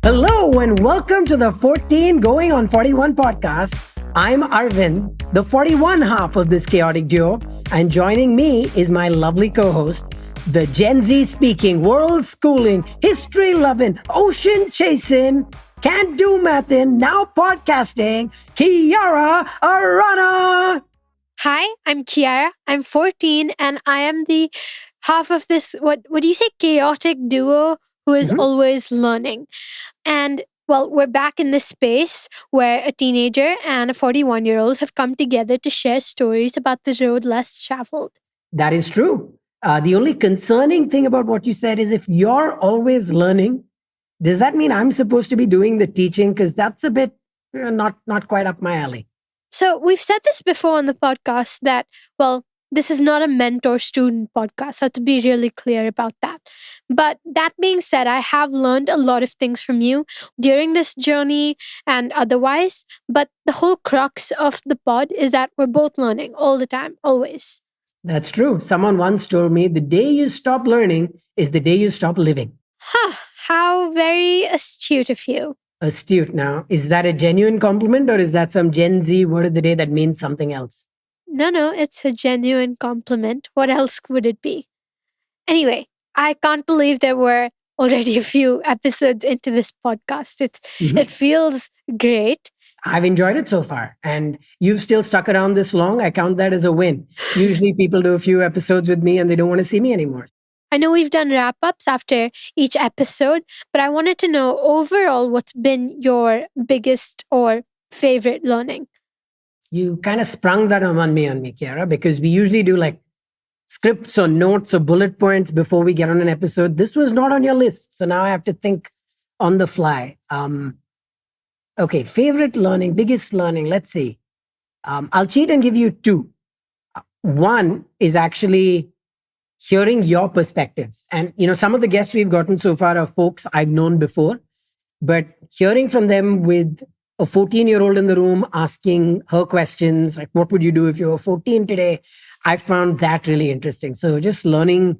Hello and welcome to the 14 Going on 41 podcast. I'm Arvind, the 41 half of this chaotic duo, and joining me is my lovely co-host, the Gen Z speaking, world schooling, history loving, ocean chasing, can't do mathin', now podcasting, Kiara Arana. Hi, I'm Kiara. I'm 14 and I am the half of this, what do you say, chaotic duo who is always learning. And well, we're back in this space where a teenager and a 41-year-old have come together to share stories about the road less traveled. That is true. The only concerning thing about what you said is if you're always learning, does that mean I'm supposed to be doing the teaching? Because that's a bit not quite up my alley. So we've said this before on the podcast that, well, this is not a mentor-student podcast. So to be really clear about that. But that being said, I have learned a lot of things from you during this journey and otherwise. But the whole crux of the pod is that we're both learning all the time, always. That's true. Someone once told me the day you stop learning is the day you stop living. How very astute of you. Astute now. Is that a genuine compliment or is that some Gen Z word of the day that means something else? No, it's a genuine compliment. What else would it be? Anyway, I can't believe there were already a few episodes into this podcast. It feels great. I've enjoyed it so far. And you've still stuck around this long. I count that as a win. Usually people do a few episodes with me and they don't want to see me anymore. I know we've done wrap-ups after each episode, but I wanted to know overall what's been your biggest or favorite learning. You kind of sprung that on me, Kiara, because we usually do like scripts or notes or bullet points before we get on an episode. This was not on your list. So now I have to think on the fly. Okay, favorite learning, biggest learning. Let's see. I'll cheat and give you two. One is actually hearing your perspectives. And, some of the guests we've gotten so far are folks I've known before, but hearing from them with a 14-year-old in the room asking her questions, like, what would you do if you were 14 today? I found that really interesting. So just learning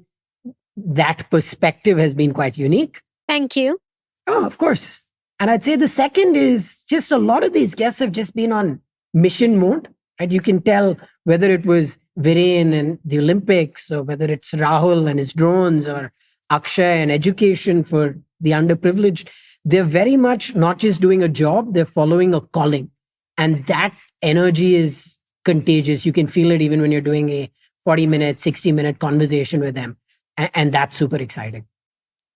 that perspective has been quite unique. Thank you. Oh, of course. And I'd say the second is just a lot of these guests have just been on mission mode. Right? You can tell whether it was Viren and the Olympics, or whether it's Rahul and his drones, or Akshay and education for the underprivileged. They're very much not just doing a job, they're following a calling. And that energy is contagious. You can feel it even when you're doing a 40-minute, 60-minute conversation with them. And that's super exciting.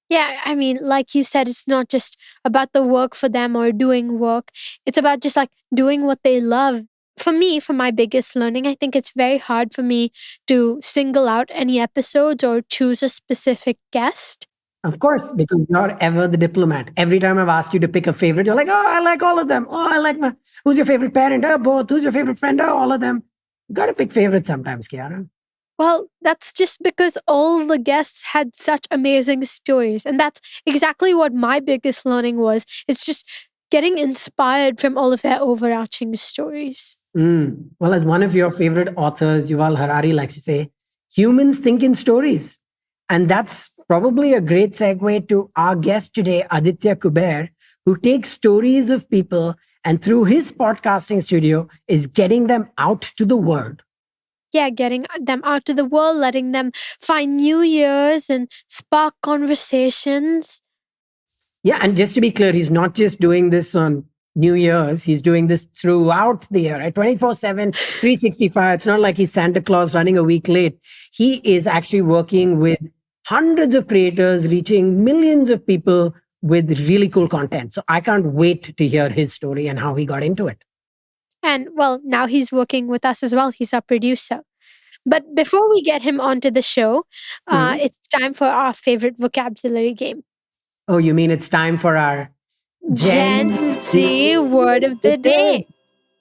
Yeah, I mean, like you said, it's not just about the work for them or doing work. It's about just like doing what they love. For me, for my biggest learning, I think it's very hard for me to single out any episodes or choose a specific guest. Of course, because you're ever the diplomat. Every time I've asked you to pick a favorite, you're like, oh, I like all of them. Oh, I like who's your favorite parent? Oh, both. Who's your favorite friend? Oh, all of them. You got to pick favorites sometimes, Kiara. Well, that's just because all the guests had such amazing stories. And that's exactly what my biggest learning was. It's just getting inspired from all of their overarching stories. Well, as one of your favorite authors, Yuval Harari, likes to say, humans think in stories. And that's probably a great segue to our guest today, Aditya Kuber, who takes stories of people and through his podcasting studio is getting them out to the world. Yeah, getting them out to the world, letting them find new ears and spark conversations. Yeah, and just to be clear, he's not just doing this on New Year's. He's doing this throughout the year, right? 24/7, 365. It's not like he's Santa Claus running a week late. He is actually working with hundreds of creators, reaching millions of people with really cool content. So I can't wait to hear his story and how he got into it. And well, now he's working with us as well. He's our producer. But before we get him onto the show, it's time for our favorite vocabulary game. Oh, you mean it's time for our Gen Z word of the day.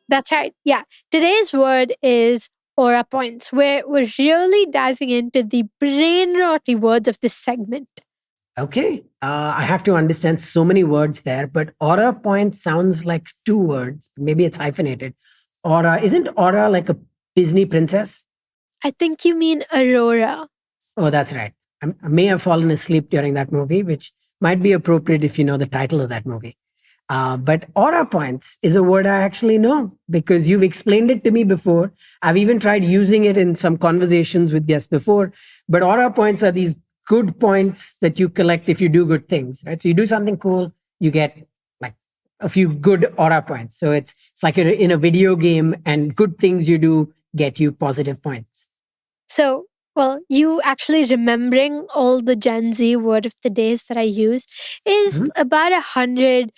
That's right. Yeah. Today's word is aura points, where we're really diving into the brain-rotty words of this segment. Okay. I have to understand so many words there, but aura point sounds like two words. Maybe it's hyphenated. Aura, isn't aura like a Disney princess? I think you mean Aurora. Oh, that's right. I may have fallen asleep during that movie, which Might be appropriate if you know the title of that movie. But aura points is a word I actually know because you've explained it to me before. I've even tried using it in some conversations with guests before. But aura points are these good points that you collect if you do good things, right? So you do something cool, you get like a few good aura points. So it's like you're in a video game, and good things you do get you positive points. So, well, you actually remembering all the Gen Z word of the days that I use is Mhm. about 100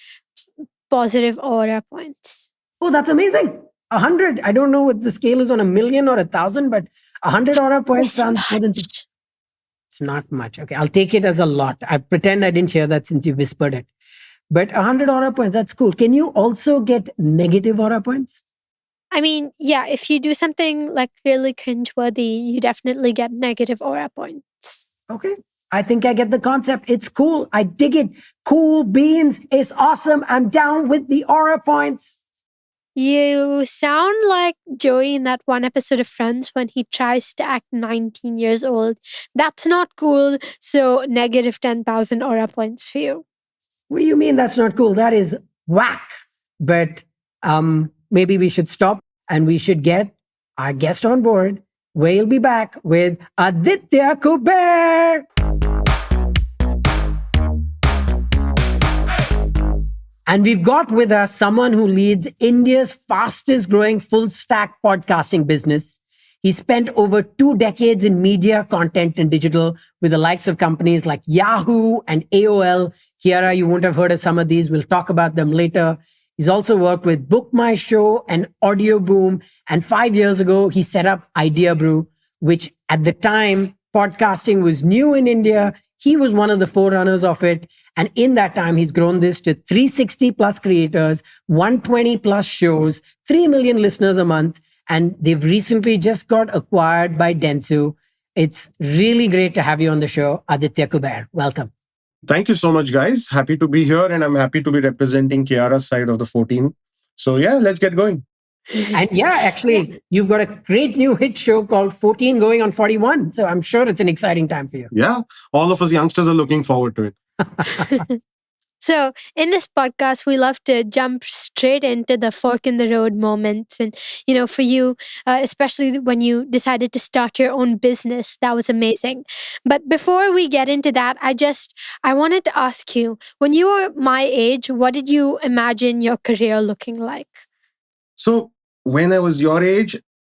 positive aura points. Oh, that's amazing. 100. I don't know what the scale is on a million or 1,000, but 100 aura points It's sounds more than much. it's not much. Okay, I'll take it as a lot. I pretend I didn't hear that since you whispered it. But 100 aura points, that's cool. Can you also get negative aura points? I mean, yeah, if you do something like really cringeworthy, you definitely get negative aura points. Okay. I think I get the concept. It's cool. I dig it. Cool beans. It's awesome. I'm down with the aura points. You sound like Joey in that one episode of Friends when he tries to act 19 years old. That's not cool, so negative 10,000 aura points for you. What do you mean that's not cool? That is whack. But maybe we should stop and we should get our guest on board. We'll be back with Aditya Kuber. And we've got with us someone who leads India's fastest growing full stack podcasting business. He spent over 2 decades in media, content, and digital with the likes of companies like Yahoo and AOL. Kiara, you won't have heard of some of these. We'll talk about them later. He's also worked with Book My Show and Audio Boom. And 5 years ago, he set up Ideabrew, which at the time, podcasting was new in India. He was one of the forerunners of it. And in that time, he's grown this to 360 plus creators, 120 plus shows, 3 million listeners a month. And they've recently just got acquired by Dentsu. It's really great to have you on the show, Aditya Kuber. Welcome. Thank you so much, guys. Happy to be here, and I'm happy to be representing Kiara's side of the 14. So yeah, let's get going. And yeah, actually, you've got a great new hit show called 14 going on 41. So I'm sure it's an exciting time for you. Yeah, all of us youngsters are looking forward to it. So, in this podcast, we love to jump straight into the fork in the road moments. And, for you, especially when you decided to start your own business, that was amazing. But before we get into that, I wanted to ask you, when you were my age, what did you imagine your career looking like? So when I was your age,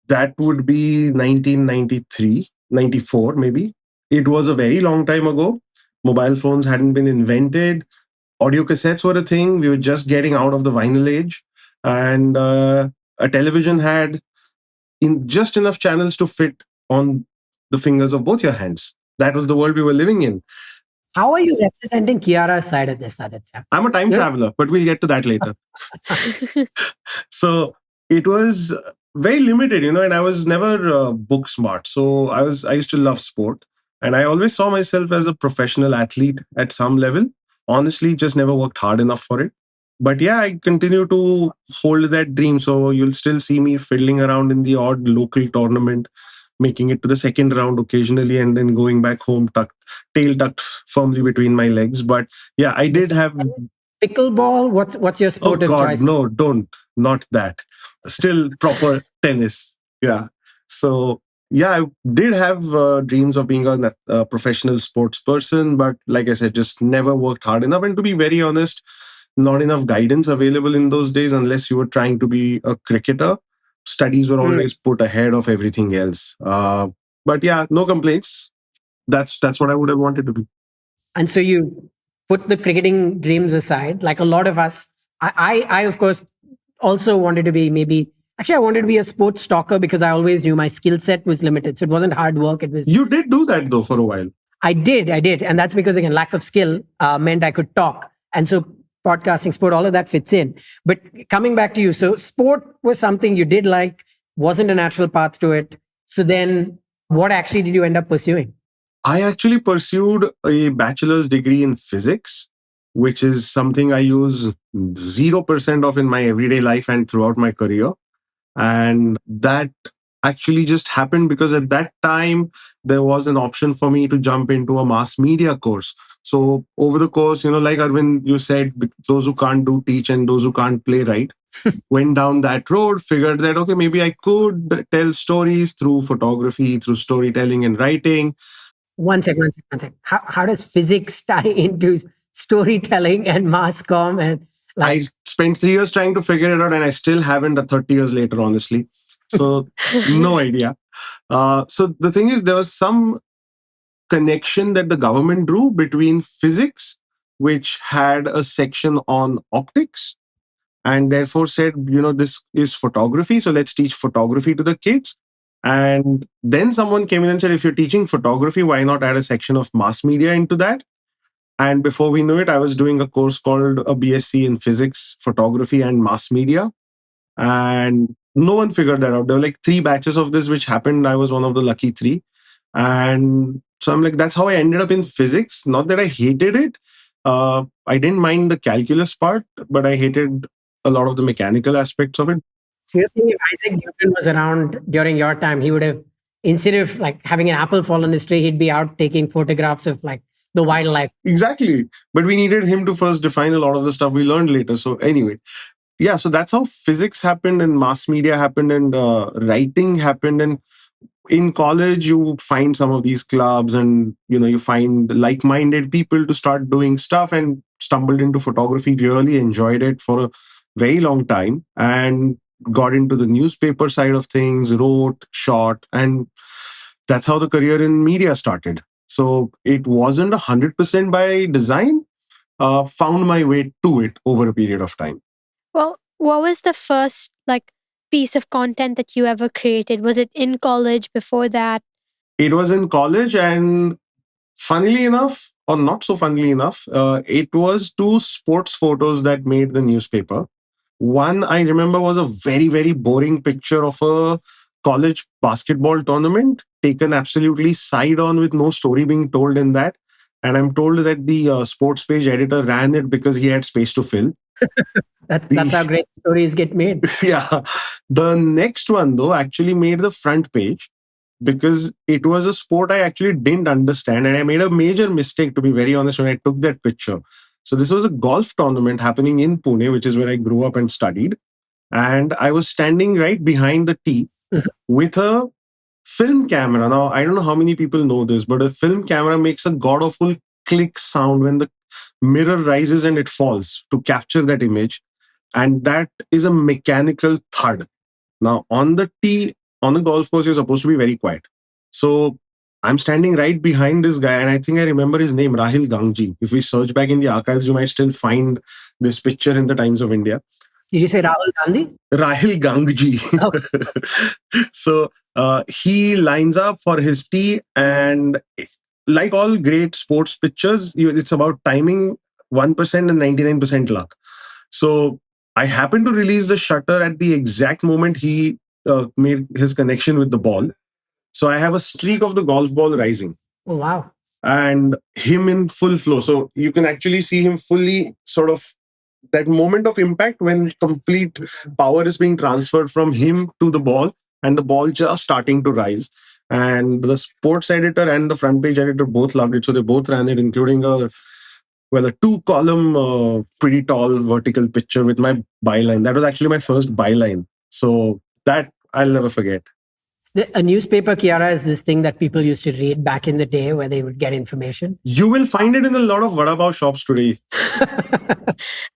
that would be 1993, 94 maybe. It was a very long time ago. Mobile phones hadn't been invented. Audio cassettes were a thing. We were just getting out of the vinyl age. And a television had just enough channels to fit on the fingers of both your hands. That was the world we were living in. How are you representing Kiara's side of this, Aditya? I'm a time traveler, but we'll get to that later. So it was very limited, and I was never book smart. So I used to love sport, and I always saw myself as a professional athlete at some level. Honestly, just never worked hard enough for it. But yeah, I continue to hold that dream. So you'll still see me fiddling around in the odd local tournament, making it to the second round occasionally, and then going back home, tail tucked firmly between my legs. But yeah, I did have pickleball. What's your sport of choice? No, not that. Still proper tennis. Yeah. So yeah, I did have dreams of being a professional sports person, but like I said, just never worked hard enough. And to be very honest, not enough guidance available in those days unless you were trying to be a cricketer. Studies were always put ahead of everything else. But yeah, no complaints. That's what I would have wanted to be. And so you put the cricketing dreams aside, like a lot of us. I of course also wanted to be I wanted to be a sports stalker because I always knew my skill set was limited. So it wasn't hard work. It was. You did do that though for a while. I did. And that's because again, lack of skill meant I could talk. And so podcasting, sport, all of that fits in. But coming back to you, so sport was something you did like, wasn't a natural path to it. So then what actually did you end up pursuing? I actually pursued a bachelor's degree in physics, which is something I use 0% of in my everyday life and throughout my career. And that actually just happened because at that time there was an option for me to jump into a mass media course. So over the course, like Arvind, you said, those who can't do teach and those who can't play write, went down that road, figured that, okay, maybe I could tell stories through photography, through storytelling and writing. One sec, one sec, one sec. How does physics tie into storytelling and mass comm? And I spent 3 years trying to figure it out, and I still haven't 30 years later, honestly. So no idea. So the thing is, there was some connection that the government drew between physics, which had a section on optics, and therefore said, this is photography, so let's teach photography to the kids. And then someone came in and said, if you're teaching photography, why not add a section of mass media into that? And before we knew it, I was doing a course called a BSc in physics, photography, and mass media. And no one figured that out. There were like 3 batches of this, which happened. I was one of the lucky 3. And so I'm like, that's how I ended up in physics. Not that I hated it. I didn't mind the calculus part, but I hated a lot of the mechanical aspects of it. So you're saying if Isaac Newton was around during your time, he would have, instead of like having an apple fall on his tree, he'd be out taking photographs of like the wildlife. Exactly. But we needed him to first define a lot of the stuff we learned later. So anyway, yeah, so that's how physics happened and mass media happened and writing happened. And in college, you find some of these clubs and, you find like-minded people to start doing stuff, and stumbled into photography, really enjoyed it for a very long time, and got into the newspaper side of things, wrote, shot, and that's how the career in media started. So it wasn't 100% by design, found my way to it over a period of time. Well, what was the first piece of content that you ever created? Was it in college, before that? It was in college, and funnily enough, or not so funnily enough, it was 2 sports photos that made the newspaper. One I remember was a very, very boring picture of a college basketball tournament, taken absolutely side on with no story being told in that. And I'm told that the sports page editor ran it because he had space to fill. That's how great stories get made. Yeah. The next one, though, actually made the front page because it was a sport I actually didn't understand. And I made a major mistake, to be very honest, when I took that picture. So this was a golf tournament happening in Pune, which is where I grew up and studied. And I was standing right behind the tee with a film camera. Now, I don't know how many people know this, but a film camera makes a god-awful click sound when the mirror rises and it falls to capture that image. And that is a mechanical thud. Now, on the tee, on a golf course, you're supposed to be very quiet. So I'm standing right behind this guy, and I think I remember his name, Rahil Gangji. If we search back in the archives, you might still find this picture in the Times of India. Did you say Rahul Gandhi? Rahil Gangji. Oh. So he lines up for his tee, and like all great sports pictures, it's about timing, 1% and 99% luck. So I happened to release the shutter at the exact moment he made his connection with the ball. So I have a streak of the golf ball rising. Oh, wow. And him in full flow. So you can actually see him fully sort of that moment of impact when complete power is being transferred from him to the ball and the ball just starting to rise. And the sports editor and the front page editor both loved it. So they both ran it, including a 2-column, pretty tall vertical picture with my byline. That was actually my first byline. So that I'll never forget. A newspaper, Kiara, is this thing that people used to read back in the day where they would get information. You will find it in a lot of vada pav shops today.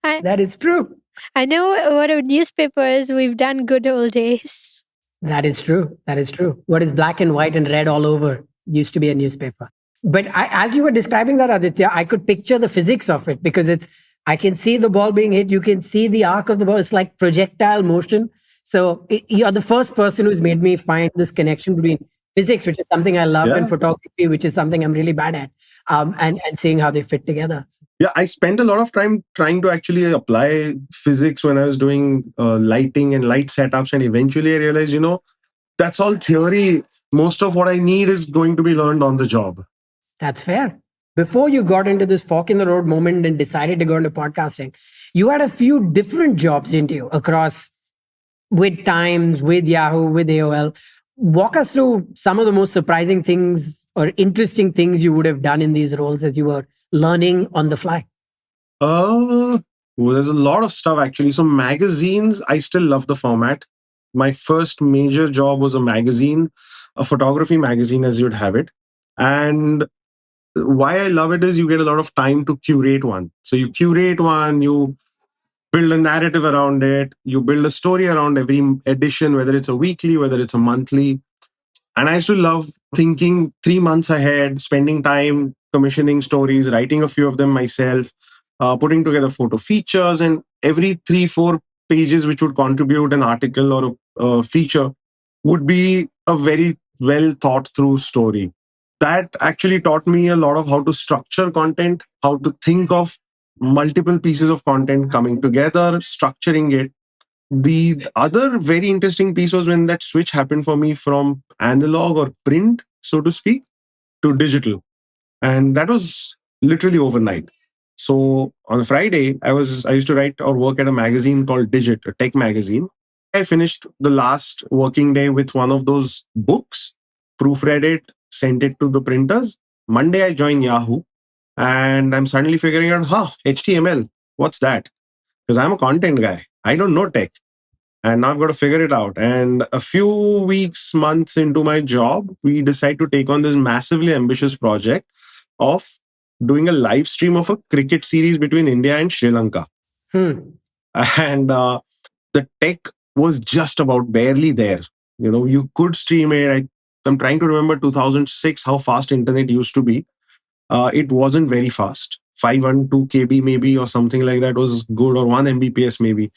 That is true. I know what a newspaper is. We've done good old days. That is true. That is true. What is black and white and red all over used to be a newspaper. But as you were describing that, Aditya, I could picture the physics of it because I can see the ball being hit. You can see the arc of the ball. It's like projectile motion. So you're the first person who's made me find this connection between physics, which is something I love, and photography, which is something I'm really bad at, and seeing how they fit together. Yeah, I spent a lot of time trying to actually apply physics when I was doing lighting and light setups. And eventually I realized, that's all theory. Most of what I need is going to be learned on the job. That's fair. Before you got into this fork in the road moment and decided to go into podcasting, you had a few different jobs, didn't you, across with Times, with Yahoo, with AOL. walk us through some of the most surprising things or interesting things you would have done in these roles as you were learning on the fly. Well, there's a lot of stuff actually. So magazines, I still love the format. My first major job was a magazine, a photography magazine as you'd have it. And why I love it is you get a lot of time to curate one. So you curate one, you build a narrative around it, you build a story around every edition, whether it's a weekly, whether it's a monthly. And I used to love thinking 3 months ahead, spending time commissioning stories, writing a few of them myself, putting together photo features, and every 3, 4 pages, which would contribute an article or a feature, would be a very well thought through story. That actually taught me a lot of how to structure content, how to think of multiple pieces of content coming together, structuring it. The other very interesting piece was when that switch happened for me from analog or print, so to speak, to digital. And that was literally overnight. So on a Friday, I used to write or work at a magazine called Digit, a tech magazine. I finished the last working day with one of those books, proofread it, sent it to the printers. Monday, I joined Yahoo, and I'm suddenly figuring out, HTML, what's that? Because I'm a content guy. I don't know tech. And now I've got to figure it out. And a few weeks, months into my job, we decide to take on this massively ambitious project of doing a live stream of a cricket series between India and Sri Lanka. And the tech was just about barely there. You could stream it. I'm trying to remember 2006, how fast internet used to be. It wasn't very fast. 512 KB maybe, or something like that was good, or 1 Mbps maybe.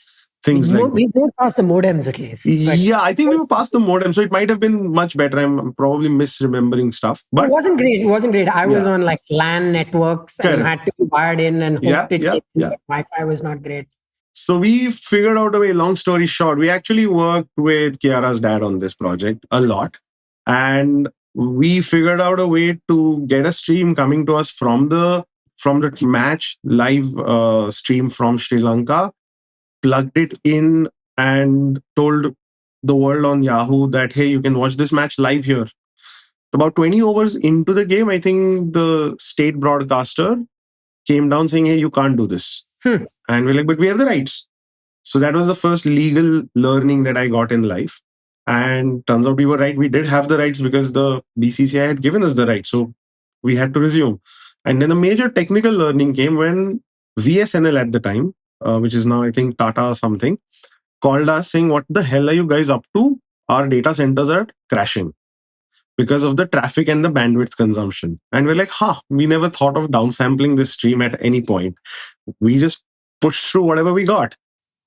Things like we moved past the modems at least. Yeah, I think we were past the modem, so it might have been much better. I'm probably misremembering stuff, but it wasn't great. I was on like LAN networks, and you had to be wired in and hooked it. Wi-Fi was not great. So we figured out a way. Long story short, we actually worked with Kiara's dad on this project a lot, and we figured out a way to get a stream coming to us from the match live stream from Sri Lanka, plugged it in, and told the world on Yahoo that, hey, you can watch this match live here. About 20 overs into the game, I think the state broadcaster came down saying, hey, you can't do this. And we're like, but we have the rights. So that was the first legal learning that I got in life. And turns out we were right. We did have the rights because the BCCI had given us the rights. So we had to resume. And then a major technical learning came when VSNL at the time, which is now, I think, Tata or something, called us saying, what the hell are you guys up to? Our data centers are crashing because of the traffic and the bandwidth consumption. And we're like, we never thought of downsampling this stream at any point. We just pushed through whatever we got.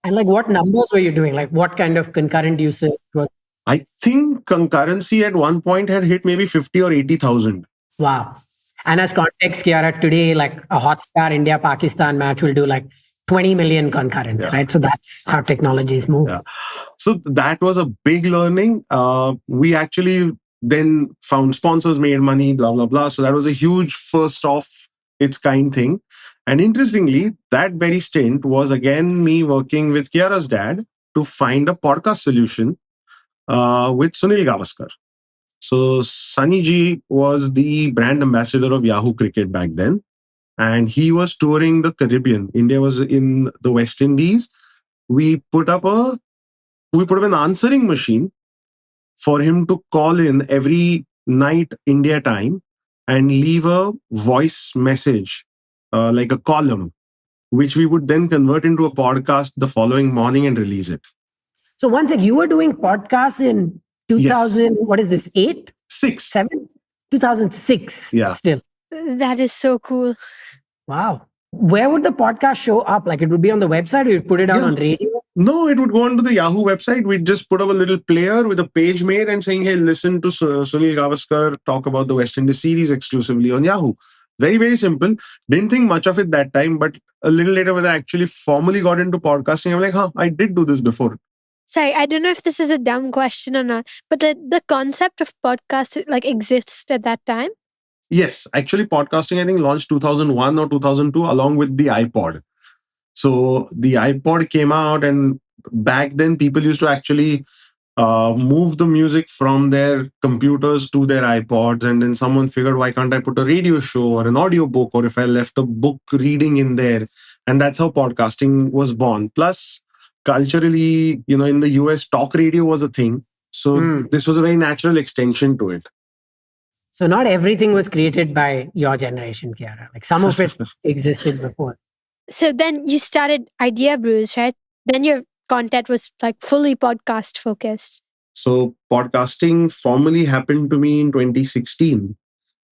And like, what numbers were you doing? Like, what kind of concurrent usage was? I think concurrency at one point had hit maybe 50 or 80,000. Wow. And as context, Kiara, today, like a Hotstar India-Pakistan match will do like 20 million concurrents, right? So that's how technologies move. Yeah. So that was a big learning. We actually then found sponsors, made money, blah, blah, blah. So that was a huge first of its kind thing. And interestingly, that very stint was again me working with Kiara's dad to find a podcast solution with Sunil Gavaskar. So Sunny Ji was the brand ambassador of Yahoo Cricket back then. And he was touring the Caribbean. India was in the West Indies. We put up an answering machine for him to call in every night India time and leave a voice message, like a column, which we would then convert into a podcast the following morning and release it. So one sec, you were doing podcasts in 2000, what is this, 8? 6. 7? 2006 still. That is so cool. Wow. Where would the podcast show up? Like it would be on the website or you'd put it out on radio? No, it would go onto the Yahoo website. We'd just put up a little player with a page made and saying, hey, listen to Sunil Gavaskar talk about the West Indies series exclusively on Yahoo. Very, very simple. Didn't think much of it that time, but a little later when I actually formally got into podcasting, I'm like, I did do this before. Sorry, I don't know if this is a dumb question or not, but the concept of podcast like exists at that time? Yes, actually podcasting, I think, launched 2001 or 2002 along with the iPod. So the iPod came out, and back then people used to actually move the music from their computers to their iPods. And then someone figured, why can't I put a radio show or an audio book, or if I left a book reading in there? And that's how podcasting was born. Plus, culturally, in the US, talk radio was a thing. So this was a very natural extension to it. So not everything was created by your generation, Kiara. Like some of it existed before. So then you started Idea Brews, right? Then your content was like fully podcast focused. So podcasting formally happened to me in 2016.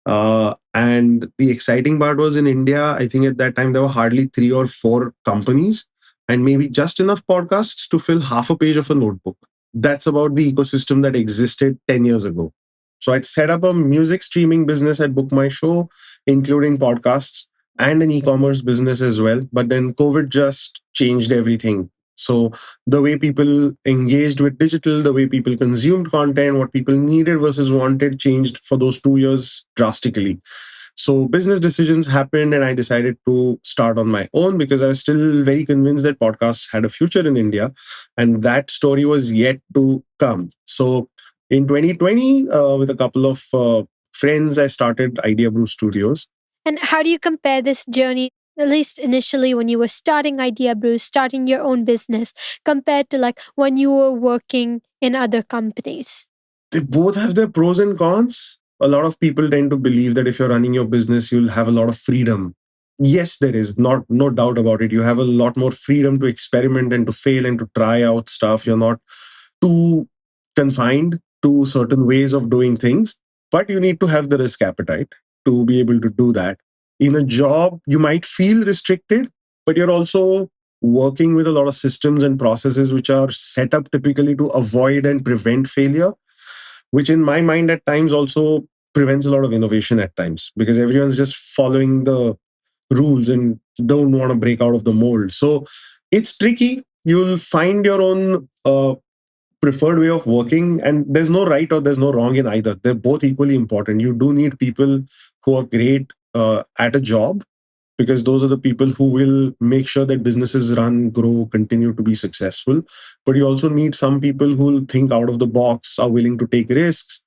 And the exciting part was in India, I think at that time there were hardly 3 or 4 companies and maybe just enough podcasts to fill half a page of a notebook. That's about the ecosystem that existed 10 years ago. So I'd set up a music streaming business at Book My Show, including podcasts and an e-commerce business as well. But then COVID just changed everything. So the way people engaged with digital, the way people consumed content, what people needed versus wanted changed for those 2 years drastically. So business decisions happened and I decided to start on my own because I was still very convinced that podcasts had a future in India and that story was yet to come. So in 2020, with a couple of friends, I started Ideabrew Studios. And how do you compare this journey, at least initially when you were starting Idea Brew, starting your own business, compared to like when you were working in other companies? They both have their pros and cons. A lot of people tend to believe that if you're running your business, you'll have a lot of freedom. Yes, there is no doubt about it. You have a lot more freedom to experiment and to fail and to try out stuff. You're not too confined to certain ways of doing things, but you need to have the risk appetite to be able to do that. In a job, you might feel restricted, but you're also working with a lot of systems and processes which are set up typically to avoid and prevent failure, which in my mind at times also prevents a lot of innovation at times because everyone's just following the rules and don't want to break out of the mold. So it's tricky. You'll find your own preferred way of working, and there's no right or there's no wrong in either. They're both equally important. You do need people who are great at a job because those are the people who will make sure that businesses run, grow, continue to be successful. But you also need some people who will think out of the box, are willing to take risks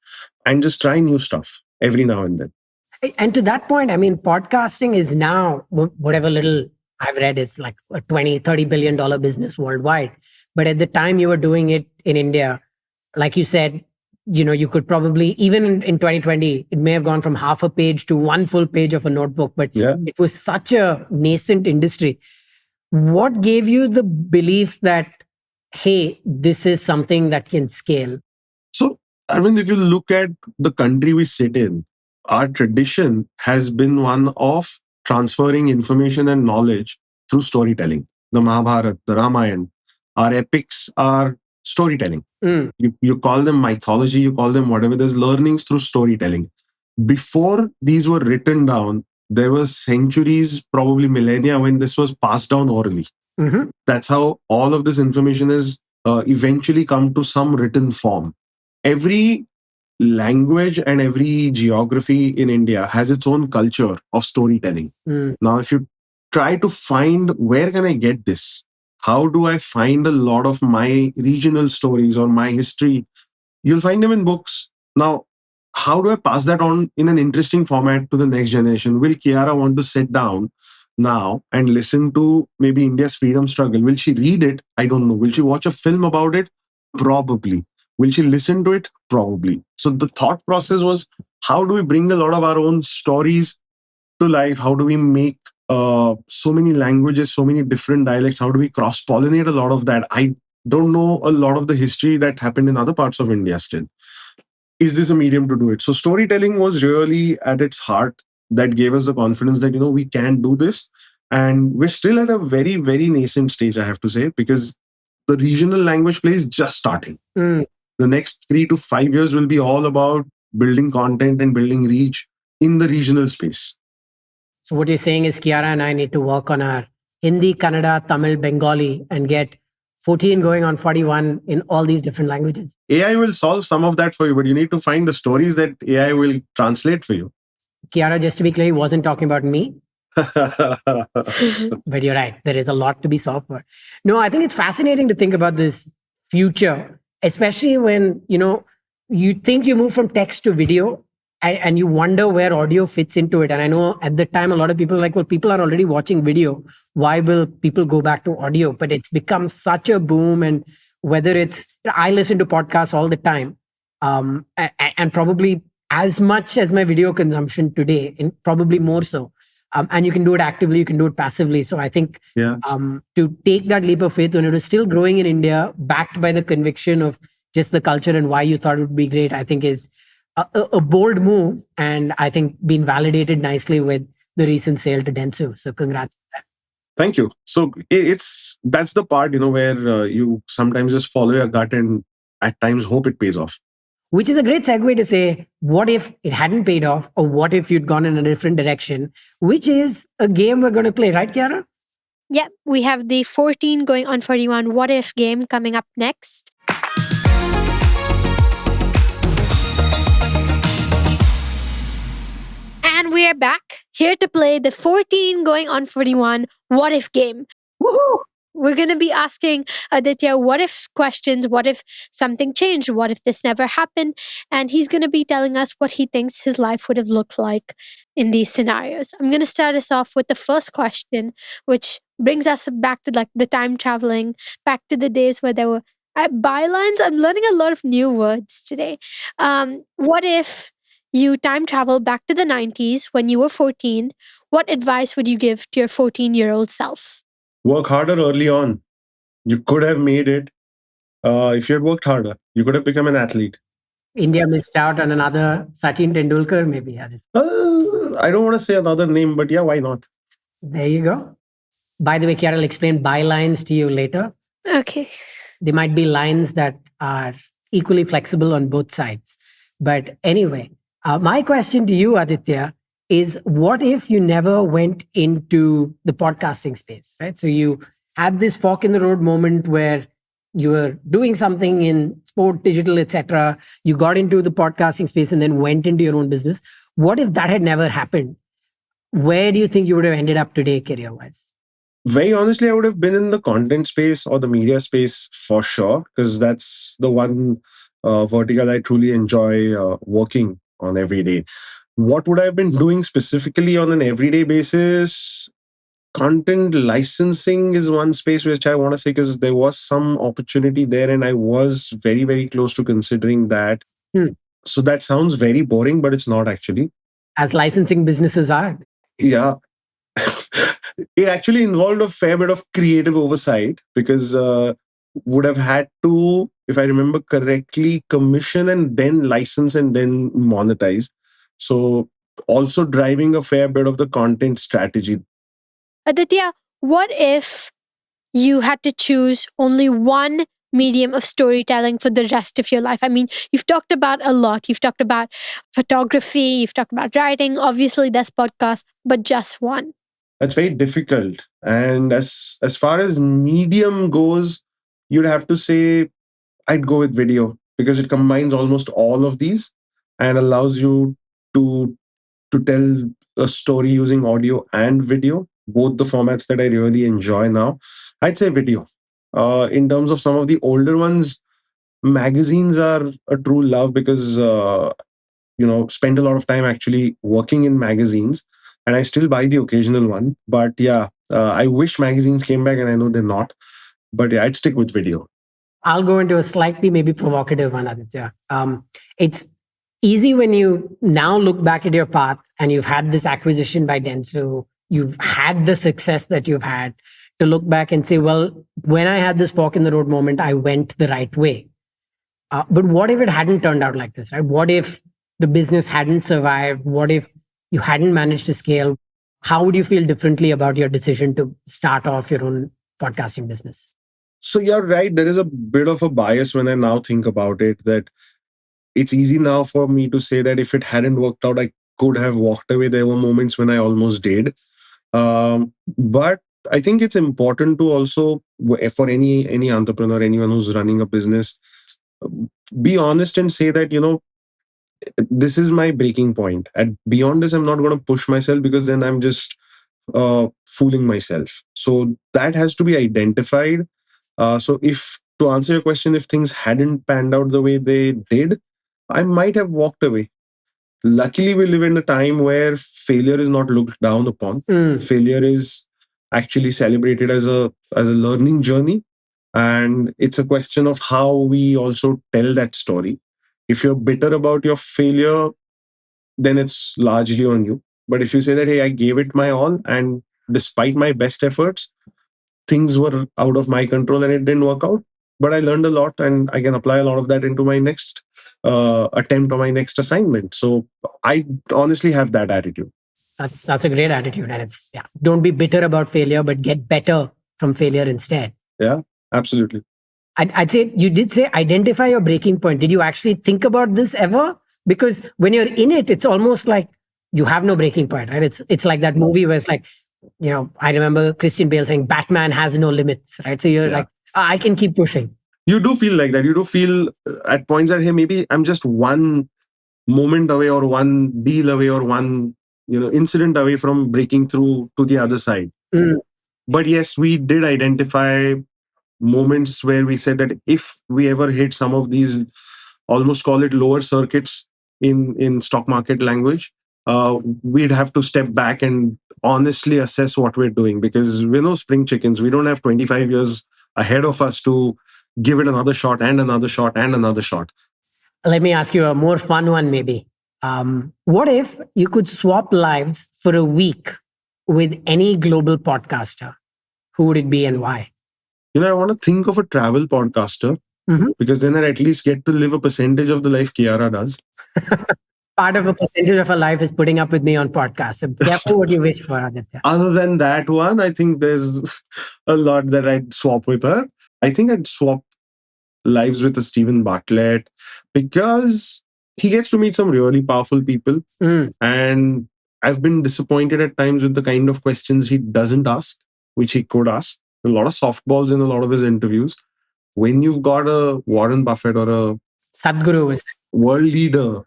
and just try new stuff every now and then. And to that point, I mean, podcasting is now, whatever little I've read, is like a $20-30 billion business worldwide. But at the time you were doing it in India, like you said, you could probably, even in 2020, it may have gone from half a page to one full page of a notebook, but it was such a nascent industry. What gave you the belief that, hey, this is something that can scale? So, Arvind, if you look at the country we sit in, our tradition has been one of transferring information and knowledge through storytelling. The Mahabharata, the Ramayana, our epics are storytelling. You call them mythology, you call them whatever. There's learnings through storytelling. Before these were written down, there was centuries, probably millennia, when this was passed down orally. Mm-hmm. That's how all of this information has eventually come to some written form. Every language and every geography in India has its own culture of storytelling. Now, if you try to find where can I get this? How do I find a lot of my regional stories or my history? You'll find them in books. Now, how do I pass that on in an interesting format to the next generation? Will Kiara want to sit down now and listen to maybe India's freedom struggle? Will she read it? I don't know. Will she watch a film about it? Probably. Will she listen to it? Probably. So the thought process was, how do we bring a lot of our own stories to life? How do we make so many languages, so many different dialects? How do we cross-pollinate a lot of that? I don't know a lot of the history that happened in other parts of India still. Is this a medium to do it? So storytelling was really at its heart that gave us the confidence that, we can do this. And we're still at a very, very nascent stage, I have to say, because the regional language play is just starting. The next 3 to 5 years will be all about building content and building reach in the regional space. So what you're saying is Kiara and I need to work on our Hindi, Kannada, Tamil, Bengali and get 14 going on 41 in all these different languages. AI will solve some of that for you, but you need to find the stories that AI will translate for you. Kiara, just to be clear, he wasn't talking about me. But you're right. There is a lot to be solved for. No, I think it's fascinating to think about this future, especially when, you think you move from text to video, and you wonder where audio fits into it. And I know at the time, a lot of people are like, well, people are already watching video. Why will people go back to audio? But it's become such a boom. And whether it's, I listen to podcasts all the time, and probably as much as my video consumption today, and probably more so. And you can do it actively, you can do it passively. So I think Yeah. to take that leap of faith when it was still growing in India, backed by the conviction of just the culture and why you thought it would be great, I think is a bold move. And I think been validated nicely with the recent sale to Dentsu. So congrats. Thank you. So that's the part, where you sometimes just follow your gut and at times hope it pays off. Which is a great segue to say, what if it hadn't paid off, or what if you'd gone in a different direction, which is a game we're going to play, right, Kiara? Yep, we have the 14 going on 41 what if game coming up next. And we are back here to play the 14 going on 41 what if game. Woohoo! We're going to be asking Aditya what if questions. What if something changed? What if this never happened? And he's going to be telling us what he thinks his life would have looked like in these scenarios. I'm going to start us off with the first question, which brings us back to like the time traveling, back to the days where there were bylines. I'm learning a lot of new words today. What if you time travel back to the 90s when you were 14? What advice would you give to your 14-year-old self? Work harder early on. You could have made it. If you had worked harder, you could have become an athlete. India missed out on another Sachin Tendulkar, maybe. I don't want to say another name, but yeah, why not? There you go. By the way, Kiara will explain bylines to you later. Okay. They might be lines that are equally flexible on both sides. But anyway, my question to you, Aditya, is what if you never went into the podcasting space, right? So you had this fork in the road moment where you were doing something in sport, digital, etc. You got into the podcasting space and then went into your own business. What if that had never happened? Where do you think you would have ended up today career-wise? Very honestly, I would have been in the content space or the media space for sure, because that's the one vertical I truly enjoy working on every day. What would I have been doing specifically on an everyday basis? Content licensing is one space which I want to say, because there was some opportunity there and I was very, very close to considering that. So that sounds very boring, but it's not actually. As licensing businesses are. Yeah. It actually involved a fair bit of creative oversight, because would have had to, if I remember correctly, commission and then license and then monetize. So also driving a fair bit of the content strategy. Aditya, what if you had to choose only one medium of storytelling for the rest of your life? I mean, you've talked about a lot. You've talked about photography, you've talked about writing, obviously there's podcasts, but just one. That's very difficult. And as far as medium goes, you'd have to say I'd go with video, because it combines almost all of these and allows you to tell a story using audio and video, both the formats that I really enjoy now. I'd say video. In terms of some of the older ones, magazines are a true love, because spend a lot of time actually working in magazines, and I still buy the occasional one. But yeah, I wish magazines came back, and I know they're not. But yeah, I'd stick with video. I'll go into a slightly maybe provocative one, Aditya. It's easy when you now look back at your path and you've had this acquisition by Dentsu, you've had the success that you've had, to look back and say, well, when I had this fork in the road moment, I went the right way. But what if it hadn't turned out like this, right? What if the business hadn't survived? What if you hadn't managed to scale? How would you feel differently about your decision to start off your own podcasting business? So you're right. There is a bit of a bias when I now think about it, that it's easy now for me to say that if it hadn't worked out, I could have walked away. There were moments when I almost did. But I think it's important to also, for any entrepreneur, anyone who's running a business, be honest and say that, this is my breaking point. And beyond this, I'm not going to push myself, because then I'm just fooling myself. So that has to be identified. So if To answer your question, if things hadn't panned out the way they did, I might have walked away. Luckily, we live in a time where failure is not looked down upon. Failure is actually celebrated as a learning journey, and it's a question of how we also tell that story. If you're bitter about your failure, then it's largely on you. But if you say that, hey, I gave it my all, and despite my best efforts, things were out of my control and it didn't work out, but I learned a lot and I can apply a lot of that into my next attempt or my next assignment. So I honestly have that attitude. That's a great attitude, and it's don't be bitter about failure, but get better from failure instead. Yeah, absolutely. I'd say you did say identify your breaking point. Did you actually think about this ever? Because when you're in it, it's almost like you have no breaking point, right? It's like that movie where it's like, I remember Christian Bale saying Batman has no limits, right? So you're like, I can keep pushing. You do feel like that. You do feel at points that, hey, maybe I'm just one moment away or one deal away or one incident away from breaking through to the other side. But yes, we did identify moments where we said that if we ever hit some of these, almost call it lower circuits in stock market language, we'd have to step back and honestly assess what we're doing, because we're no spring chickens. We don't have 25 years ahead of us to give it another shot and another shot and another shot. Let me ask you a more fun one, maybe. What if you could swap lives for a week with any global podcaster? Who would it be and why? I want to think of a travel podcaster, because then I at least get to live a percentage of the life Kiara does. Part of a percentage of her life is putting up with me on podcasts. So careful what you wish for, Aditya. Other than that one, I think there's a lot that I'd swap with her. I think I'd swap lives with a Stephen Bartlett, because he gets to meet some really powerful people. And I've been disappointed at times with the kind of questions he doesn't ask, which he could ask. A lot of softballs in a lot of his interviews. When you've got a Warren Buffett or a Sadhguru, world leader,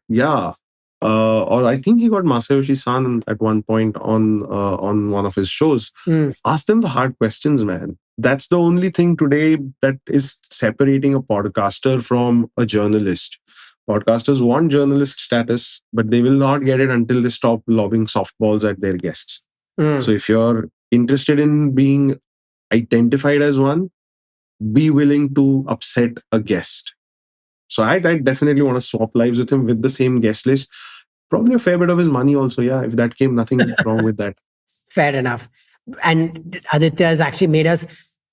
or I think he got Masayoshi Son at one point on one of his shows. Ask them the hard questions, man. That's the only thing today that is separating a podcaster from a journalist. Podcasters want journalist status, but they will not get it until they stop lobbing softballs at their guests. So if you're interested in being identified as one, be willing to upset a guest. So I definitely want to swap lives with him with the same guest list. Probably a fair bit of his money also. Yeah, if that came, nothing wrong with that. Fair enough. And Aditya has actually made us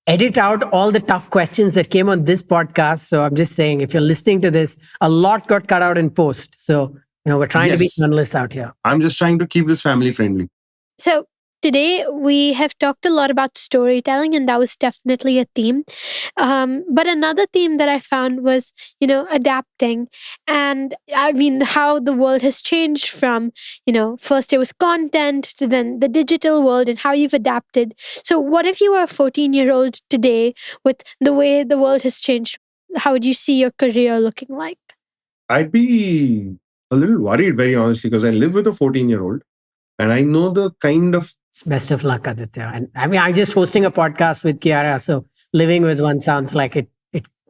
edit out all the tough questions that came on this podcast. So I'm just saying, if you're listening to this, a lot got cut out in post. So, we're trying to be journalists out here. I'm just trying to keep this family friendly. So today we have talked a lot about storytelling, and that was definitely a theme. But another theme that I found was, adapting. And I mean, how the world has changed from, first it was content to then the digital world, and how you've adapted. So what if you were a 14-year-old today with the way the world has changed? How would you see your career looking like? I'd be a little worried, very honestly, because I live with a 14-year-old. And I know the kind of... Best of luck, Aditya. And I mean, I'm just hosting a podcast with Kiara, so living with one sounds like it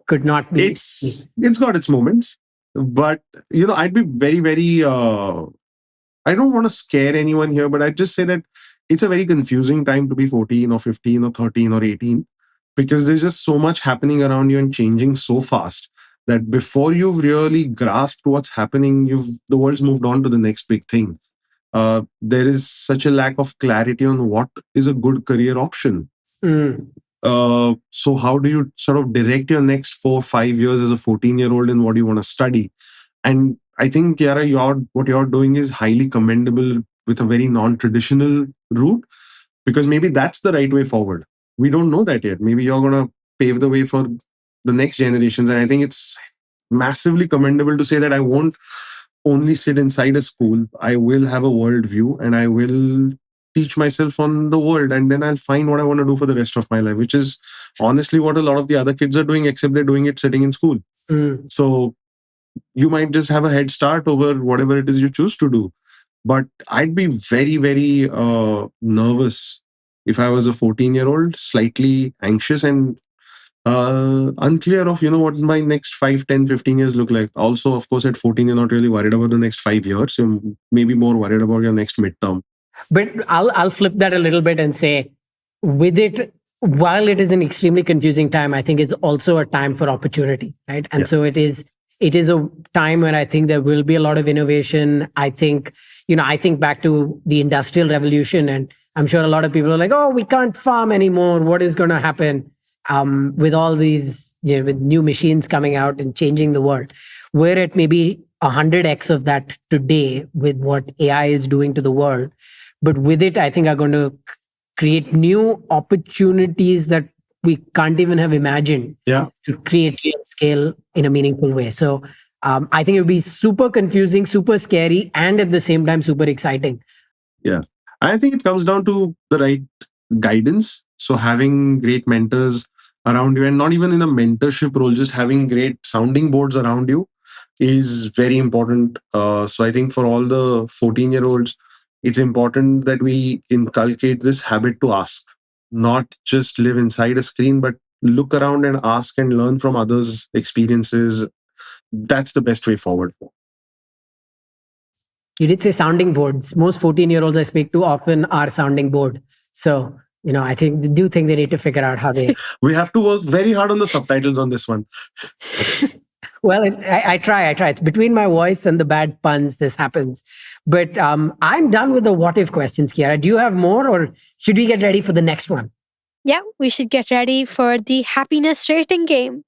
could not be. It's got its moments. But, I'd be very, very... I don't want to scare anyone here, but I'd just say that it's a very confusing time to be 14 or 15 or 13 or 18, because there's just so much happening around you and changing so fast that before you've really grasped what's happening, the world's moved on to the next big thing. There is such a lack of clarity on what is a good career option. So how do you sort of direct your next 4 or 5 years as a 14-year-old in what you want to study? And I think, Kiara, what you're doing is highly commendable with a very non-traditional route, because maybe that's the right way forward. We don't know that yet. Maybe you're going to pave the way for the next generations. And I think it's massively commendable to say that I won't only sit inside a school. I will have a world view and I will teach myself on the world, and then I'll find what I want to do for the rest of my life, which is honestly what a lot of the other kids are doing, except they're doing it sitting in school. So you might just have a head start over whatever it is you choose to do. But I'd be very, very nervous if I was a 14-year-old, slightly anxious, and Unclear of, what my next 5, 10, 15 years look like. Also, of course, at 14, you're not really worried about the next 5 years. You're maybe more worried about your next midterm. But I'll flip that a little bit and say, with it, while it is an extremely confusing time, I think it's also a time for opportunity, right? And so it is a time when I think there will be a lot of innovation. I think back to the Industrial Revolution, and I'm sure a lot of people are like, oh, we can't farm anymore. What is going to happen? With all these, with new machines coming out and changing the world. We're at maybe 100x of that today with what AI is doing to the world. But with it, I think are going to create new opportunities that we can't even have imagined to create real scale in a meaningful way. So I think it would be super confusing, super scary, and at the same time, super exciting. Yeah. I think it comes down to the right guidance. So having great mentors around you, and not even in a mentorship role, just having great sounding boards around you is very important. So I think for all the 14-year-olds, it's important that we inculcate this habit to ask, not just live inside a screen, but look around and ask and learn from others' experiences. That's the best way forward. You did say sounding boards. Most 14-year-olds I speak to often are sounding board. So, I do think they need to figure out how they. We have to work very hard on the subtitles on this one. Well, I try. It's between my voice and the bad puns, this happens. But I'm done with the what if questions, Kiara. Do you have more, or should we get ready for the next one? Yeah, we should get ready for the happiness rating game.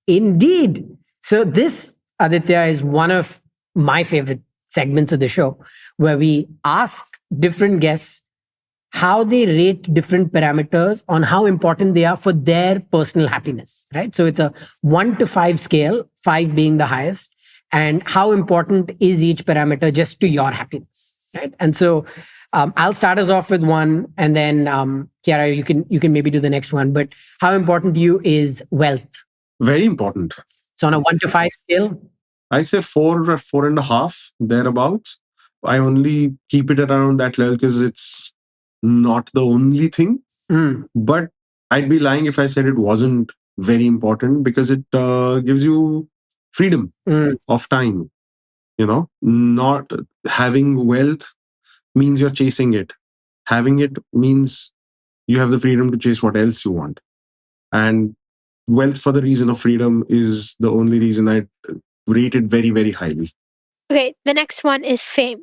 Indeed. So this, Aditya, is one of my favorite segments of the show, where we ask different guests how they rate different parameters on how important they are for their personal happiness, right? So it's a 1 to 5 scale, 5 being the highest, and how important is each parameter just to your happiness, right? And so I'll start us off with one, and then Kiara, you can maybe do the next one. But how important to you is wealth? Very important. So on a 1 to 5 scale, I'd say 4 or 4.5, thereabouts. I only keep it around that level because it's not the only thing. But I'd be lying if I said it wasn't very important, because it gives you freedom of time. Not having wealth means you're chasing it. Having it means you have the freedom to chase what else you want. And wealth for the reason of freedom is the only reason I rate it very, very highly. Okay, the next one is fame.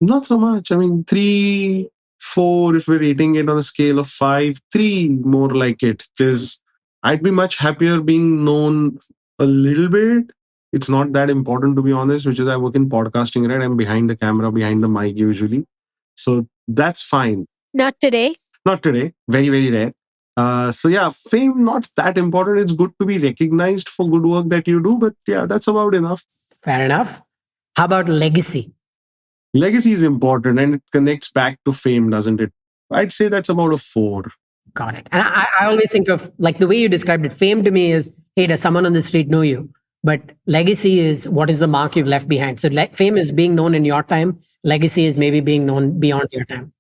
Not so much. I mean, 3, 4, if we're rating it on a scale of 5, 3 more like it, because I'd be much happier being known a little bit. It's not that important, to be honest, which is I work in podcasting, right? I'm behind the camera, behind the mic usually. So that's fine. Not today. Not today. Very, very rare. So yeah, fame not that important. It's good to be recognized for good work that you do, but yeah, that's about enough. Fair enough. How about legacy? Legacy is important, and it connects back to fame, doesn't it? I'd say that's about a 4. Got it. And I always think of, like, the way you described it, fame to me is, hey, does someone on the street know you? But legacy is, what is the mark you've left behind? So fame is being known in your time. Legacy is maybe being known beyond your time.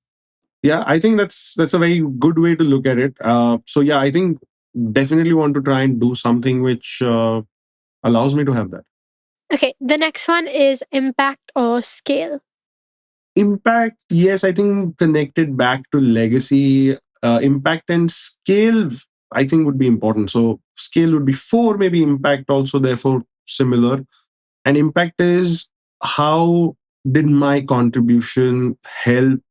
Yeah, I think that's a very good way to look at it. So yeah, I think definitely want to try and do something which allows me to have that. Okay, the next one is impact or scale. Impact, yes, I think connected back to legacy. Impact and scale, I think, would be important. So scale would be 4, maybe impact also, therefore similar. And impact is, how did my contribution help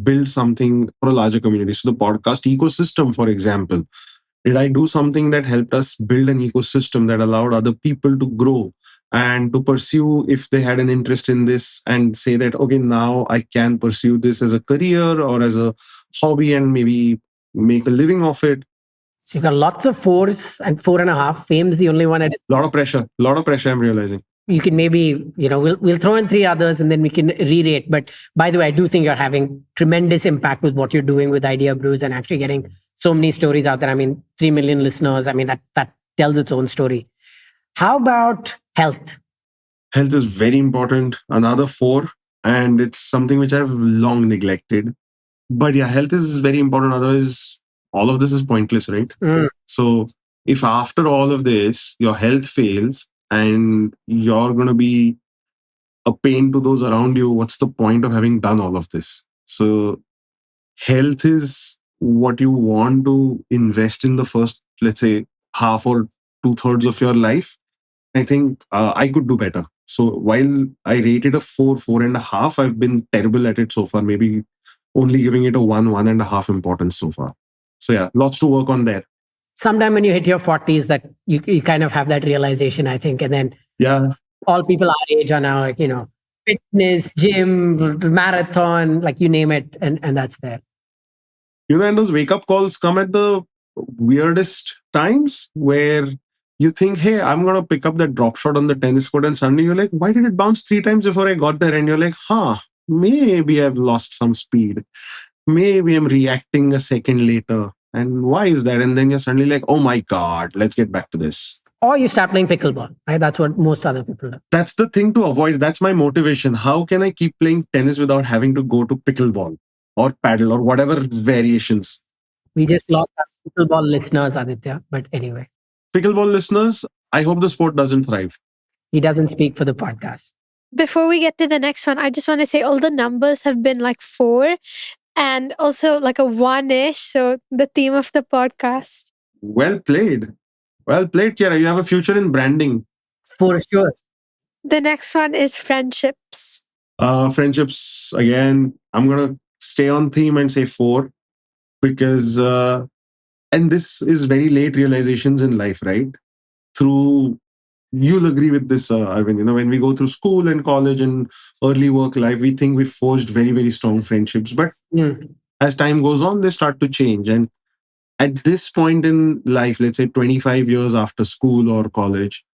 build something for a larger community? So the podcast ecosystem, for example, did I do something that helped us build an ecosystem that allowed other people to grow and to pursue, if they had an interest in this, and say that, okay, now I can pursue this as a career or as a hobby and maybe make a living of it? So you've got lots of 4s and 4.5. Fame's the only one. Lot of pressure, I'm realizing. You can maybe, we'll throw in 3 others and then we can re-rate. But by the way, I do think you're having tremendous impact with what you're doing with Ideabrews and actually getting so many stories out there. I mean, 3 million listeners. I mean, that tells its own story. How about health? Health is very important. Another 4. And it's something which I've long neglected. But yeah, health is very important. Otherwise, all of this is pointless, right? So if after all of this, your health fails and you're going to be a pain to those around you, what's the point of having done all of this? So, health is what you want to invest in the first, let's say, half or two-thirds of your life. I think I could do better. So while I rate it a 4.5, I've been terrible at it so far. Maybe only giving it a 1.5 importance so far. So yeah, lots to work on there. Sometime when you hit your 40s, that you kind of have that realization, I think. And then Yeah, all people our age are now, like, fitness, gym, marathon, like you name it. And that's there. and those wake up calls come at the weirdest times where you think, hey, I'm going to pick up that drop shot on the tennis court. And suddenly you're like, why did it bounce 3 times before I got there? And you're like, maybe I've lost some speed. Maybe I'm reacting a second later. And why is that? And then you're suddenly like, oh my God, let's get back to this. Or you start playing pickleball, right? That's what most other people do. That's the thing to avoid. That's my motivation. How can I keep playing tennis without having to go to pickleball or paddle or whatever variations? We just lost our pickleball listeners, Aditya. But anyway, Pickleball listeners, I hope the sport doesn't thrive. he doesn't speak for the podcast. Before we get to the next one, I just want to say all the numbers have been like 4 and also like a 1-ish. So the theme of the podcast. Well played. Well played, Kiara. You have a future in branding. For sure. The next one is friendships. Friendships, again, I'm going to stay on theme and say 4 because, and this is very late realizations in life, right? You'll agree with this, Arvind. When we go through school and college and early work life, we think we've forged very, very strong friendships. But as time goes on, they start to change. And at this point in life, let's say 25 years after school or college,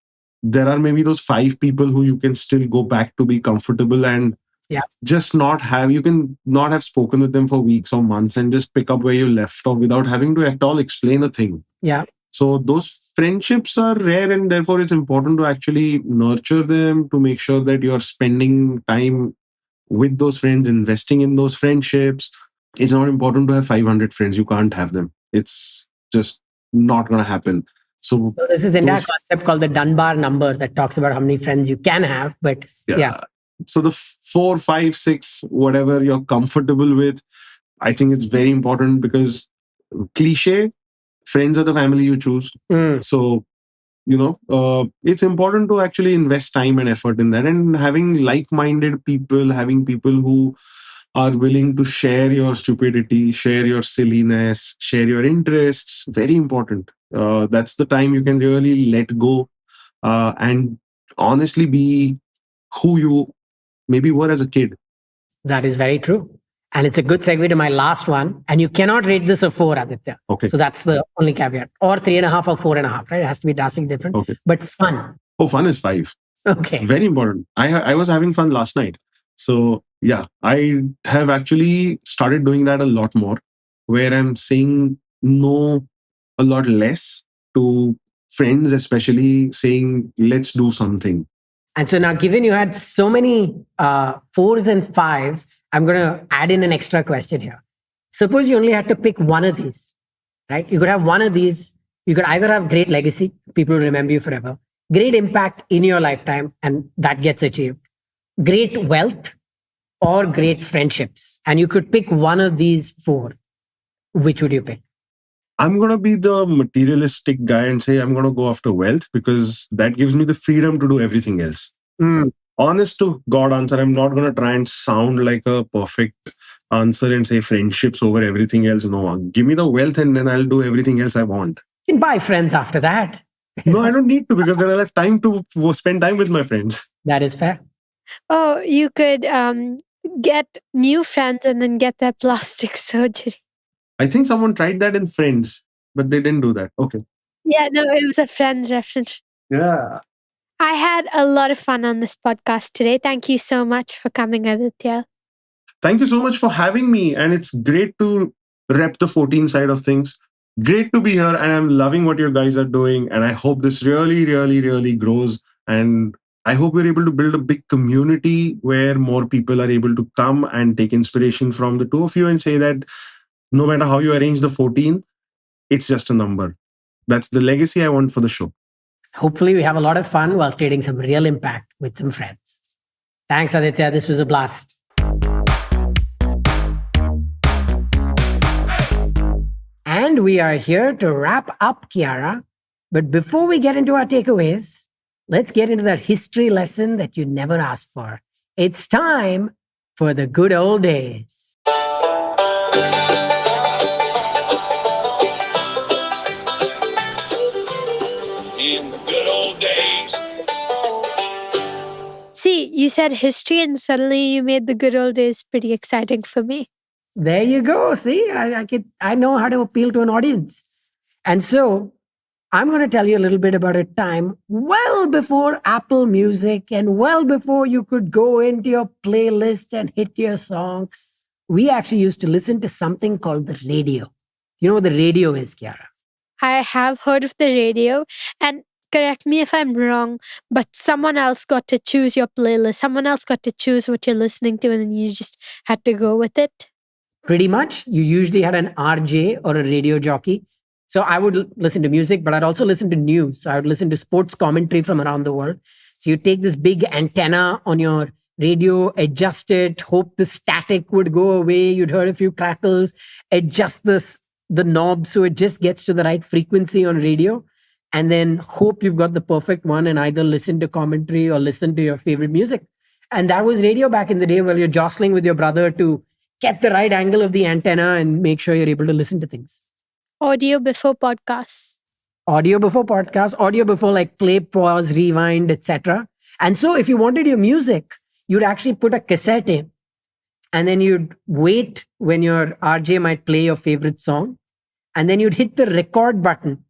there are maybe those 5 people who you can still go back to be comfortable and just you can not have spoken with them for weeks or months and just pick up where you left off without having to at all explain a thing. Yeah. So those friendships are rare, and therefore it's important to actually nurture them, to make sure that you're spending time with those friends, investing in those friendships. It's not important to have 500 friends. You can't have them. It's just not going to happen. So this is an entire concept called the Dunbar number that talks about how many friends you can have. But yeah. So the 4, 5, 6, whatever you're comfortable with, I think it's very important because cliche, friends are the family you choose. So, it's important to actually invest time and effort in that, and having like-minded people, having people who are willing to share your stupidity, share your silliness, share your interests. Very important. That's the time you can really let go and honestly be who you maybe were as a kid. That is very true. And it's a good segue to my last one. And you cannot rate this a 4, Aditya. Okay. So that's the only caveat. Or 3.5 or 4.5, right? It has to be drastically different. Okay. But fun. Oh, fun is 5. Okay. Very important. I was having fun last night. So yeah, I have actually started doing that a lot more, where I'm saying no a lot less to friends, especially saying, let's do something. And so now, given you had so many 4s and 5s, I'm going to add in an extra question here. Suppose you only had to pick one of these, right? You could have one of these. You could either have great legacy, people will remember you forever, great impact in your lifetime, and that gets achieved, great wealth, or great friendships. And you could pick one of these 4. Which would you pick? I'm going to be the materialistic guy and say I'm going to go after wealth because that gives me the freedom to do everything else. Honest to God answer, I'm not going to try and sound like a perfect answer and say friendships over everything else. No, give me the wealth and then I'll do everything else I want. You can buy friends after that. No, I don't need to because then I'll have time to spend time with my friends. That is fair. Oh, you could get new friends and then get their plastic surgery. I think someone tried that in Friends, but they didn't do that. Okay. Yeah, no, it was a Friends reference. Yeah. I had a lot of fun on this podcast today. Thank you so much for coming, Aditya. Thank you so much for having me. And it's great to rep the 14 side of things. Great to be here. And I'm loving what you guys are doing. And I hope this really, really, really grows. And I hope we're able to build a big community where more people are able to come and take inspiration from the two of you and say that no matter how you arrange the 14, it's just a number. That's the legacy I want for the show. Hopefully, we have a lot of fun while creating some real impact with some friends. Thanks, Aditya. This was a blast. And we are here to wrap up, Kiara. But before we get into our takeaways, let's get into that history lesson that you never asked for. It's time for the good old days. In the good old days. See, you said history and suddenly you made the good old days pretty exciting for me. There you go. See, I know how to appeal to an audience. And so I'm going to tell you a little bit about a time well before Apple Music and well before you could go into your playlist and hit your song. We actually used to listen to something called the radio. You know what the radio is, Kiara? I have heard of the radio, and correct me if I'm wrong, but someone else got to choose your playlist. Someone else got to choose what you're listening to, and then you just had to go with it. Pretty much. You usually had an RJ or a radio jockey. So I would listen to music, but I'd also listen to news. So I would listen to sports commentary from around the world. So you take this big antenna on your radio, adjust it, hope the static would go away. You'd hear a few crackles, adjust the knob so it just gets to the right frequency on radio, and then hope you've got the perfect one and either listen to commentary or listen to your favorite music. And that was radio back in the day, where you're jostling with your brother to get the right angle of the antenna and make sure you're able to listen to things. Audio before podcasts. Audio before podcasts, audio before like play, pause, rewind, etc. And so if you wanted your music, you'd actually put a cassette in, and then you'd wait when your RJ might play your favorite song, and then you'd hit the record button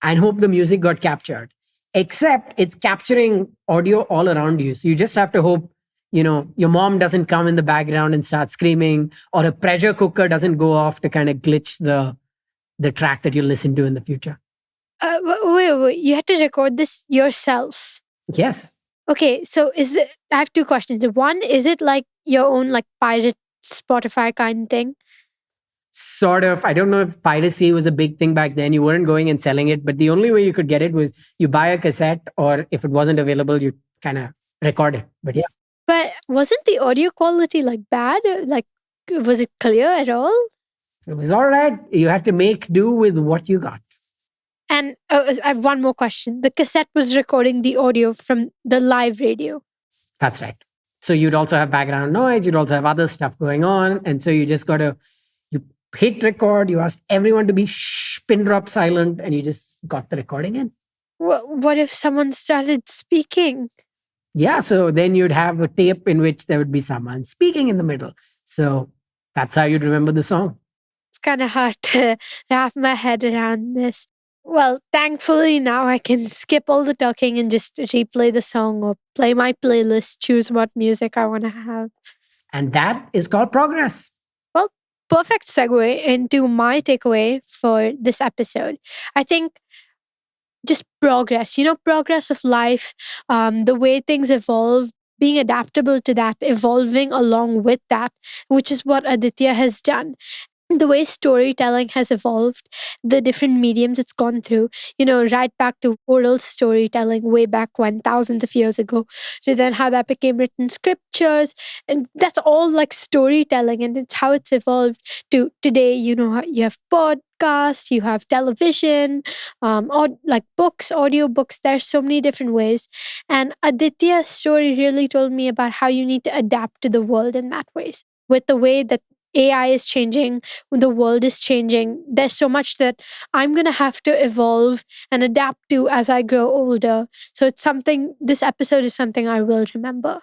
and hope the music got captured. Except it's capturing audio all around you. So you just have to hope, your mom doesn't come in the background and start screaming, or a pressure cooker doesn't go off to kind of glitch the track that you listen to in the future. Wait. You had to record this yourself? Yes. Okay, so I have two questions. One, is it like your own like pirate Spotify kind thing? Sort of. I don't know if piracy was a big thing back then. You weren't going and selling it, but the only way you could get it was you buy a cassette, or if it wasn't available, you kind of record it. But yeah. But wasn't the audio quality like bad? Like, was it clear at all? It was all right. You had to make do with what you got. And I have one more question. The cassette was recording the audio from the live radio. That's right. So you'd also have background noise. You'd also have other stuff going on. And so you just you hit record. You asked everyone to be pin drop silent, and you just got the recording in. What if someone started speaking? Yeah. So then you'd have a tape in which there would be someone speaking in the middle. So that's how you'd remember the song. It's kind of hard to wrap my head around this. Well, thankfully now I can skip all the talking and just replay the song or play my playlist, choose what music I want to have. And that is called progress. Well, perfect segue into my takeaway for this episode. I think just progress, progress of life, the way things evolve, being adaptable to that, evolving along with that, which is what Aditya has done. The way storytelling has evolved, the different mediums it's gone through, right back to oral storytelling way back when, thousands of years ago, to then how that became written scriptures. And that's all like storytelling, and it's how it's evolved to today. You have podcasts, you have television, or like books, audiobooks. There's so many different ways. And Aditya's story really told me about how you need to adapt to the world in that ways, with the way that AI is changing, the world is changing. There's so much that I'm going to have to evolve and adapt to as I grow older. So this episode is something I will remember.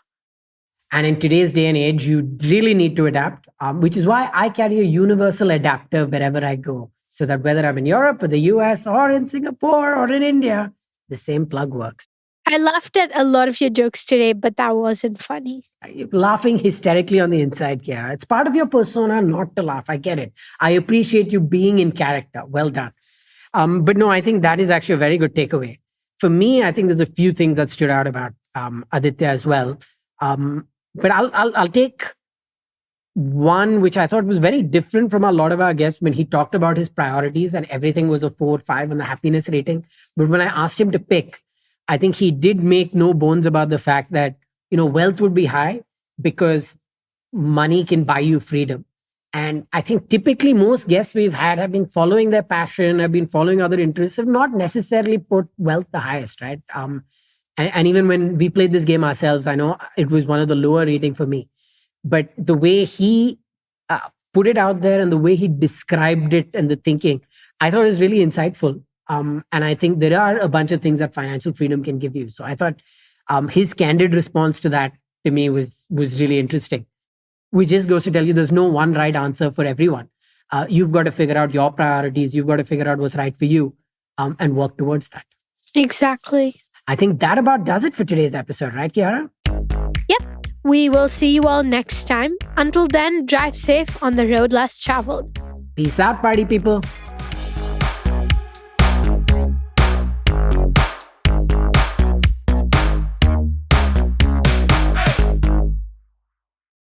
And in today's day and age, you really need to adapt, which is why I carry a universal adapter wherever I go. So that whether I'm in Europe or the US or in Singapore or in India, the same plug works. I laughed at a lot of your jokes today, but that wasn't funny. You're laughing hysterically on the inside, Kiara. It's part of your persona not to laugh. I get it. I appreciate you being in character. Well done. But no, I think that is actually a very good takeaway. For me, I think there's a few things that stood out about Aditya as well. But I'll take one which I thought was very different from a lot of our guests when he talked about his priorities and everything was a 4 or 5 on the happiness rating. But when I asked him to pick, I think he did make no bones about the fact that, wealth would be high because money can buy you freedom. And I think typically most guests we've had have been following their passion, have been following other interests, have not necessarily put wealth the highest, right? And even when we played this game ourselves, I know it was one of the lower rating for me. But the way he put it out there and the way he described it and the thinking, I thought was really insightful. And I think there are a bunch of things that financial freedom can give you. So I thought his candid response to that to me was really interesting. Which just goes to tell you there's no one right answer for everyone. You've got to figure out your priorities. You've got to figure out what's right for you and work towards that. Exactly. I think that about does it for today's episode, right, Kiara? Yep. We will see you all next time. Until then, drive safe on the road less traveled. Peace out, party people.